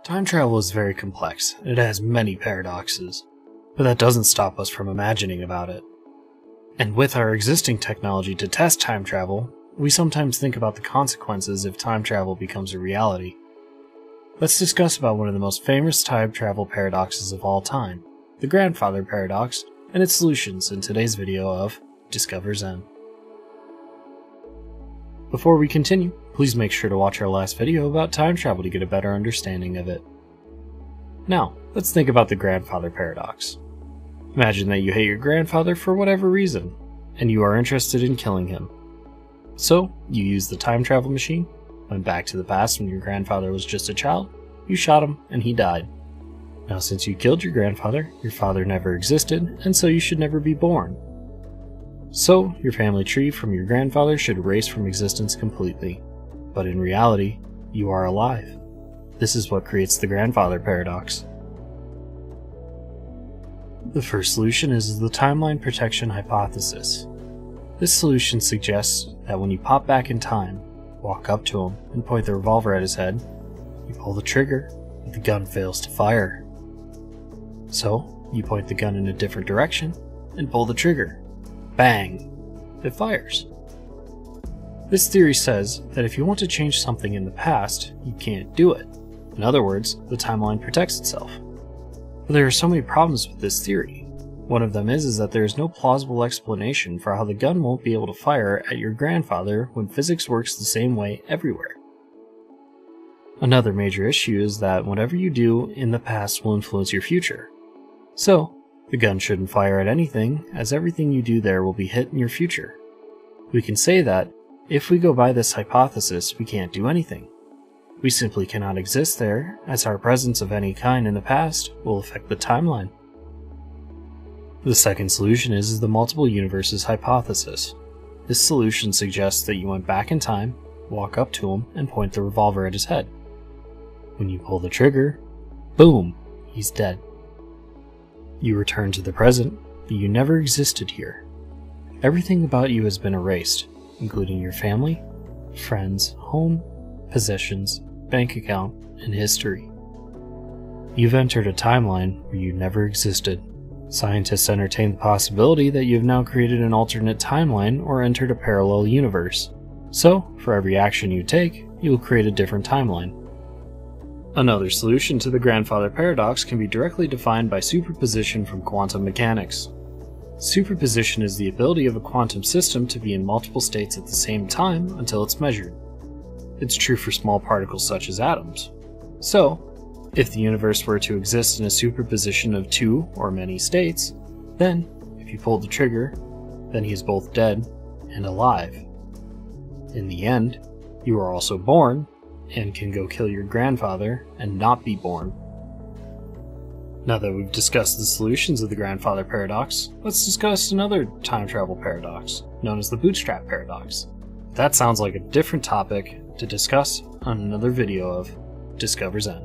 Time travel is very complex, and it has many paradoxes, but that doesn't stop us from imagining about it. And with our existing technology to test time travel, we sometimes think about the consequences if time travel becomes a reality. Let's discuss about one of the most famous time travel paradoxes of all time, the Grandfather Paradox, and its solutions in today's video of Discover Zen. Before we continue, please make sure to watch our last video about time travel to get a better understanding of it. Now, let's think about the Grandfather Paradox. Imagine that you hate your grandfather for whatever reason, and you are interested in killing him. So, you use the time travel machine, went back to the past when your grandfather was just a child, you shot him, and he died. Now since you killed your father never existed, and so you should never be born. So, your family tree from your grandfather should erase from existence completely. But in reality, you are alive. This is what creates the Grandfather Paradox. The first solution is the timeline protection hypothesis. This solution suggests that when you pop back in time, walk up to him and point the revolver at his head, you pull the trigger, but the gun fails to fire. So, you point the gun in a different direction and pull the trigger. Bang! It fires. This theory says that if you want to change something in the past, you can't do it. In other words, the timeline protects itself. But there are so many problems with this theory. One of them is that there is no plausible explanation for how the gun won't be able to fire at your grandfather when physics works the same way everywhere. Another major issue is that whatever you do in the past will influence your future. So, the gun shouldn't fire at anything, as everything you do there will be hit in your future. We can say that, if we go by this hypothesis, we can't do anything. We simply cannot exist there, as our presence of any kind in the past will affect the timeline. The second solution is the multiple universes hypothesis. This solution suggests that you went back in time, walk up to him, and point the revolver at his head. When you pull the trigger, boom, he's dead. You return to the present, but you never existed here. Everything about you has been erased, including your family, friends, home, possessions, bank account, and history. You've entered a timeline where you never existed. Scientists entertain the possibility that you have now created an alternate timeline or entered a parallel universe. So, for every action you take, you will create a different timeline. Another solution to the Grandfather Paradox can be directly defined by superposition from quantum mechanics. Superposition is the ability of a quantum system to be in multiple states at the same time until it's measured. It's true for small particles such as atoms. So, if the universe were to exist in a superposition of two or many states, then, if you pulled the trigger, then he is both dead and alive. In the end, you are also born, and can go kill your grandfather and not be born. Now that we've discussed the solutions of the Grandfather Paradox, let's discuss another time travel paradox, known as the Bootstrap Paradox. That sounds like a different topic to discuss on another video of Discover Zen.